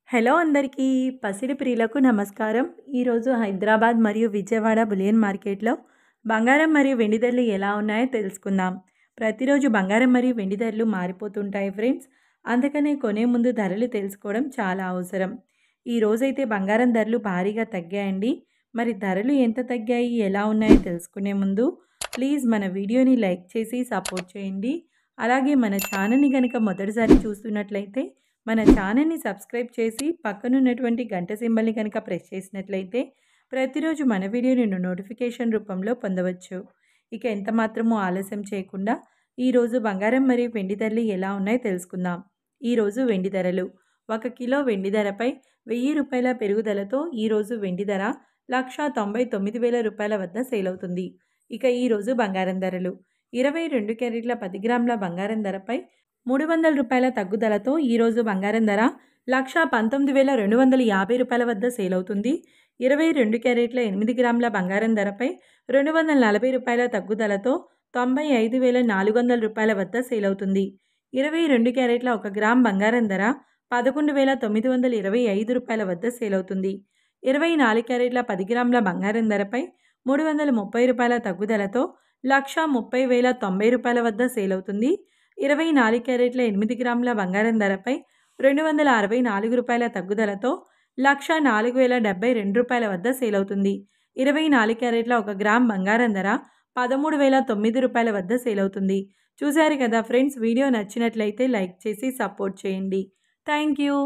Hello అందరికీ పసిడి ప్రియులకు నమస్కారం. ఈరోజు హైదరాబాద్ మరియు విజయవాడ బులియన్ మార్కెట్లో బంగారం మరియు వెండి ధరలు ఎలా ఉన్నాయో తెలుసుకుందాం. ప్రతిరోజు బంగారం మరియు వెండి ధరలు మారిపోతుంటాయి ఫ్రెండ్స్. అందుకనే కొనే ముందు ధరలు తెలుసుకోవడం చాలా అవసరం. ఈ రోజైతే బంగారం ధరలు భారీగా తగ్గాయండి. మరి ధరలు ఎంత తగ్గాయి, ఎలా ఉన్నాయో తెలుసుకునే ముందు ప్లీజ్ మన వీడియోని లైక్ చేసి సపోర్ట్ చేయండి. అలాగే మన ఛానల్ని కనుక మొదటిసారి చూస్తున్నట్లయితే మన ఛానల్ని సబ్స్క్రైబ్ చేసి పక్కనున్నటువంటి గంట సింబల్ని కనుక ప్రెస్ చేసినట్లయితే ప్రతిరోజు మన వీడియోని నోటిఫికేషన్ రూపంలో పొందవచ్చు. ఇక ఎంత మాత్రమూ ఆలస్యం చేయకుండా ఈరోజు బంగారం మరియు వెండి ధరలు ఎలా ఉన్నాయో తెలుసుకుందాం. ఈరోజు వెండి ధరలు 1 కిలో వెండి ధరపై 1000 రూపాయల పెరుగుదలతో ఈరోజు వెండి ధర 1,99,000 రూపాయల వద్ద సేల్ అవుతుంది. ఇక ఈరోజు బంగారం ధరలు 22 క్యారెట్ల 10 గ్రాముల బంగారం ధరపై 300 రూపాయల తగ్గుదలతో ఈరోజు బంగారం ధర 1,19,250 రూపాయల వద్ద సేల్ అవుతుంది. 22 క్యారెట్ల 8 గ్రాముల బంగారం ధరపై 240 రూపాయల తగ్గుదలతో 95,400 రూపాయల వద్ద సేల్ అవుతుంది. 22 క్యారెట్ల 1 గ్రామ్ బంగారం ధర 11,925 రూపాయల వద్ద సేల్ అవుతుంది. 24 క్యారెట్ల 10 గ్రాముల బంగారం ధరపై 330 రూపాయల తగ్గుదలతో 1,30,090 రూపాయల వద్ద సేల్ అవుతుంది. 24 క్యారెట్ల 8 గ్రాముల బంగారం ధరపై 264 రూపాయల తగ్గుదలతో 1,04,072 రూపాయల వద్ద సేల్ అవుతుంది. 24 క్యారెట్ల 1 గ్రామ్ బంగారం ధర 13,009 రూపాయల వద్ద సేల్ అవుతుంది. చూశారు కదా ఫ్రెండ్స్, వీడియో నచ్చినట్లయితే లైక్ చేసి సపోర్ట్ చేయండి. Thank you.